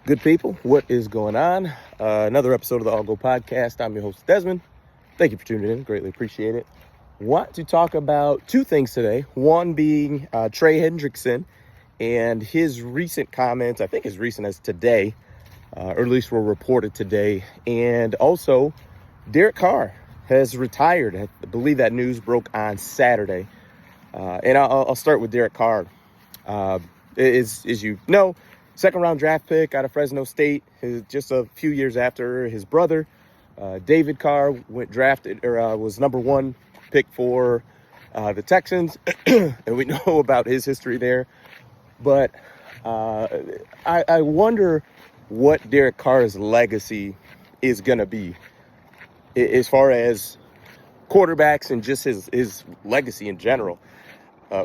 Good people, what is going on? Another episode of the All Go Podcast. I'm your host, Desmond. Thank you for tuning in. Greatly appreciate it. Want to talk about two things today. One being Trey Hendrickson and his recent comments, I think as recent as today, or at least were reported today. And also, Derek Carr has retired. I believe that news broke on Saturday. And I'll start with Derek Carr. As you know, second-round draft pick out of Fresno State, just a few years after his brother, David Carr, was number one pick for the Texans, and we know about his history there. But I wonder what Derek Carr's legacy is going to be as far as quarterbacks and just his legacy in general.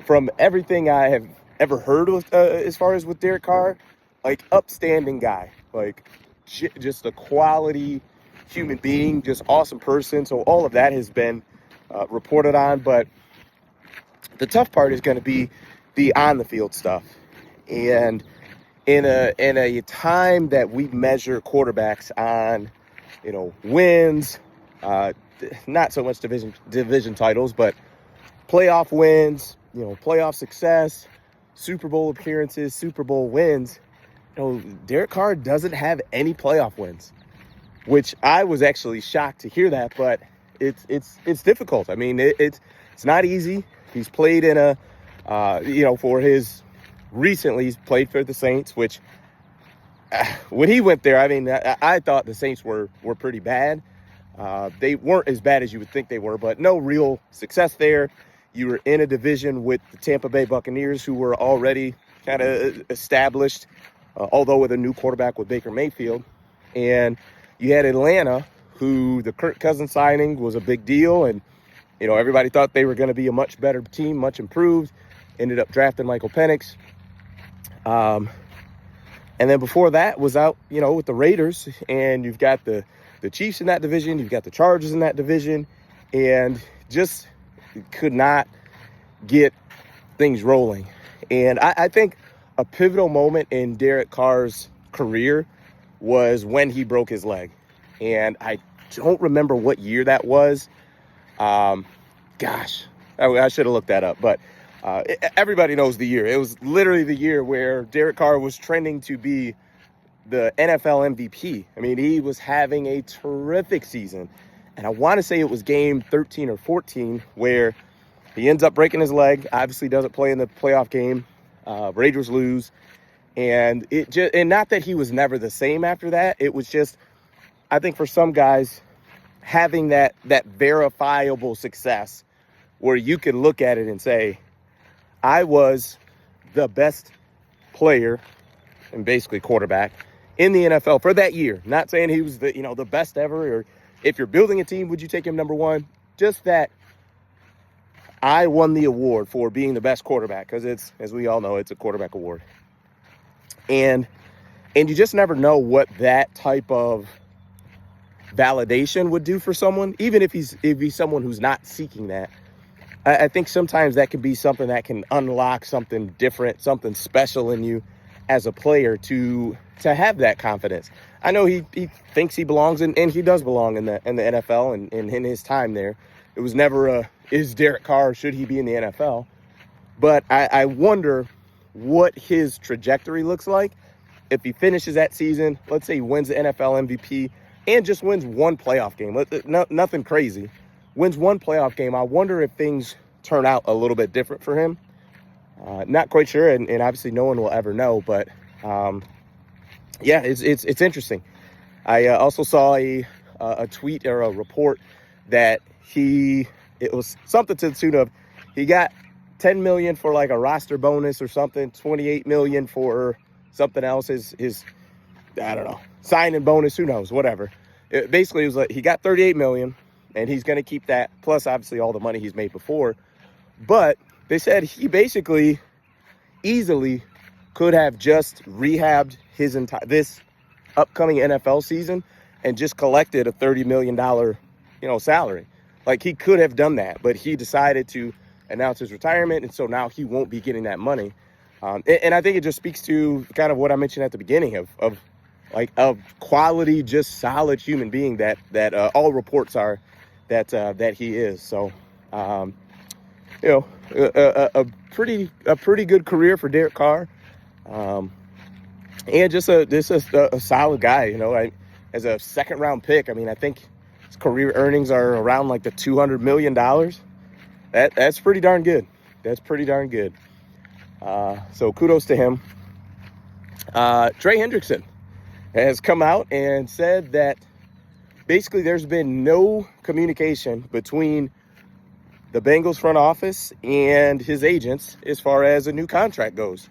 From everything I have ever heard of, as far as with Derek Carr, like upstanding guy, like just a quality human being, just awesome person. So all of that has been reported on, but the tough part is going to be the on the field stuff. And in a time that we measure quarterbacks on, wins, not so much division titles, but playoff wins, playoff success, Super Bowl appearances, Super Bowl wins. Derek Carr doesn't have any playoff wins, which I was actually shocked to hear that, but it's difficult. I mean, it's not easy. He's played in recently he's played for the Saints, which when he went there, I mean, I thought the Saints were pretty bad. They weren't as bad as you would think they were, but no real success there. You were in a division with the Tampa Bay Buccaneers, who were already kind of established, although with a new quarterback with Baker Mayfield. And you had Atlanta, who the Kirk Cousins signing was a big deal. And, everybody thought they were going to be a much better team, much improved. Ended up drafting Michael Penix. And then before that was out, with the Raiders. And you've got the Chiefs in that division. You've got the Chargers in that division. And just could not get things rolling. And I think a pivotal moment in Derek Carr's career was when he broke his leg. And I don't remember what year that was. I should have looked that up. But everybody knows the year. It was literally the year where Derek Carr was trending to be the NFL MVP. I mean, he was having a terrific season. And I want to say it was game 13 or 14 where he ends up breaking his leg, obviously doesn't play in the playoff game. Raiders lose. And not that he was never the same after that. It was just, I think for some guys, having that verifiable success where you can look at it and say, I was the best player and basically quarterback in the NFL for that year. Not saying he was the best ever, or if you're building a team, would you take him number one? Just that I won the award for being the best quarterback, because it's, as we all know, it's a quarterback award. And you just never know what that type of validation would do for someone, even if he's someone who's not seeking that. I think sometimes that can be something that can unlock something different, something special in you as a player to have that confidence. I know he thinks he belongs, and he does belong in the NFL and in his time there. It was never is Derek Carr, should he be in the NFL? But I wonder what his trajectory looks like if he finishes that season. Let's say he wins the NFL MVP and just wins one playoff game. Nothing crazy. Wins one playoff game. I wonder if things turn out a little bit different for him. Not quite sure, and obviously no one will ever know. But it's interesting. I also saw a tweet or a report that it was something to the tune of he got $10 million for like a roster bonus or something, $28 million for something else. His I don't know, signing bonus, who knows, whatever. It was like he got $38 million, and he's going to keep that, plus obviously all the money he's made before. But they said he basically easily could have just rehabbed this upcoming NFL season and just collected a $30 million, salary. Like, he could have done that, but he decided to announce his retirement, and so now he won't be getting that money. And I think it just speaks to kind of what I mentioned at the beginning of like a quality, just solid human being that all reports are that he is. So, you know, a pretty good career for Derek Carr, and just a solid guy. You know, as a second round pick, I mean, I think his career earnings are around like the $200 million. That's pretty darn good. That's pretty darn good. So kudos to him. Trey Hendrickson has come out and said that basically there's been no communication between the Bengals front office and his agents as far as a new contract goes,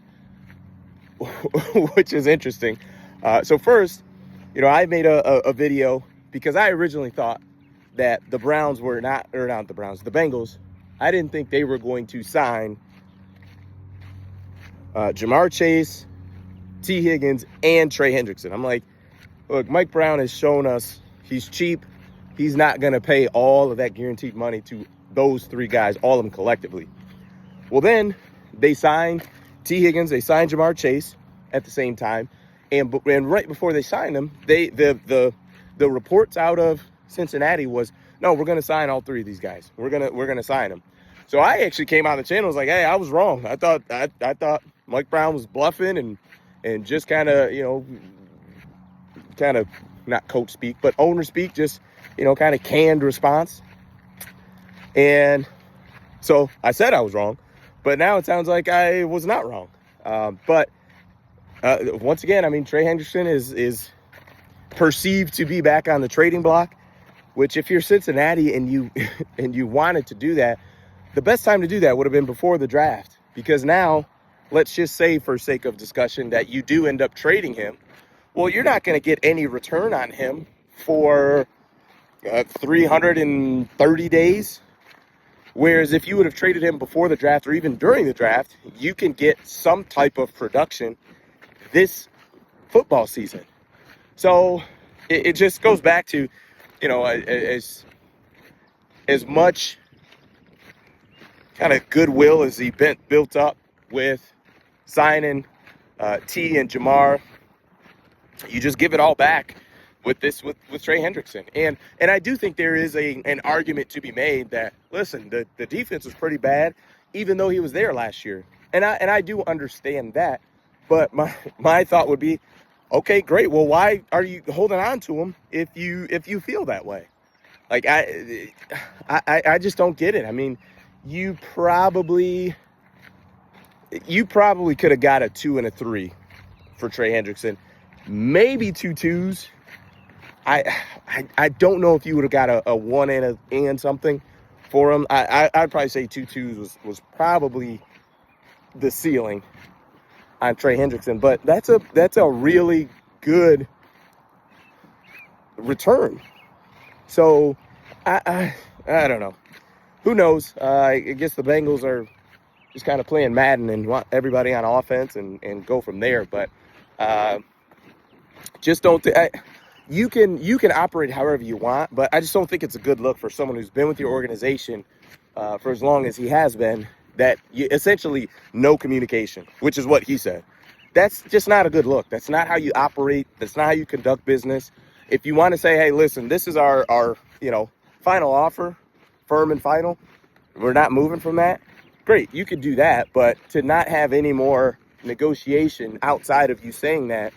which is interesting. So first, you know, I made a video because I originally thought that the Browns were not the Browns, the Bengals. I didn't think they were going to sign Jamar Chase, T. Higgins, and Trey Hendrickson. I'm like, look, Mike Brown has shown us he's cheap. He's not going to pay all of that guaranteed money to those three guys, all of them collectively. Well, then they signed T. Higgins, they signed Jamar Chase at the same time, and right before they signed them, the reports out of Cincinnati was, no, we're going to sign all three of these guys. We're gonna sign them. So I actually came on the channel and was like, hey, I was wrong. I thought Mike Brown was bluffing and just kind of, you know, kind of not coach speak, but owner speak, just, you know, kind of canned response. And so I said I was wrong, but now it sounds like I was not wrong. But once again, I mean, Trey Hendrickson is perceived to be back on the trading block, which if you're Cincinnati and you wanted to do that, the best time to do that would have been before the draft, because now let's just say, for sake of discussion, that you do end up trading him. Well, you're not going to get any return on him for 330 days. Whereas if you would have traded him before the draft or even during the draft, you can get some type of production this football season. So it just goes back to, you know, as much kind of goodwill as he built up with signing T and Jamar, you just give it all back with Trey Hendrickson. And I do think there is an argument to be made that, listen, the defense was pretty bad, even though he was there last year. And I do understand that. But my thought would be, okay, great. Well, why are you holding on to him if you feel that way? Like, I just don't get it. I mean, you probably could have got a 2 and a 3 for Trey Hendrickson, maybe 2 2s. I don't know if you would have got a 1 and something for him. I'd probably say 2 2s was probably the ceiling on Trey Hendrickson, but that's a really good return. So I don't know. Who knows? I guess the Bengals are just kind of playing Madden and want everybody on offense and go from there. But just don't. You can operate however you want, but I just don't think it's a good look for someone who's been with your organization for as long as he has been, that you essentially no communication, which is what he said. That's just not a good look. That's not how you operate. That's not how you conduct business. If you want to say, hey, listen, this is our final offer, firm and final, we're not moving from that, great, you could do that. But to not have any more negotiation outside of you saying that,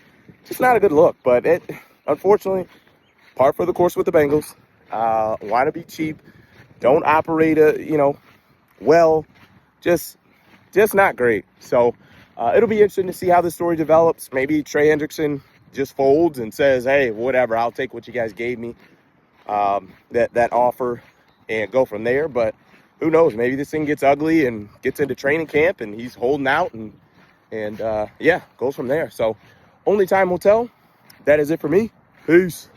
it's not a good look. But it, unfortunately, par for the course with the Bengals. Want to be cheap, don't operate well, just not great. So it'll be interesting to see how the story develops. Maybe Trey Hendrickson just folds and says, hey, whatever, I'll take what you guys gave me, that offer, and go from there. But who knows? Maybe this thing gets ugly and gets into training camp and he's holding out and goes from there. So only time will tell. That is it for me. Peace.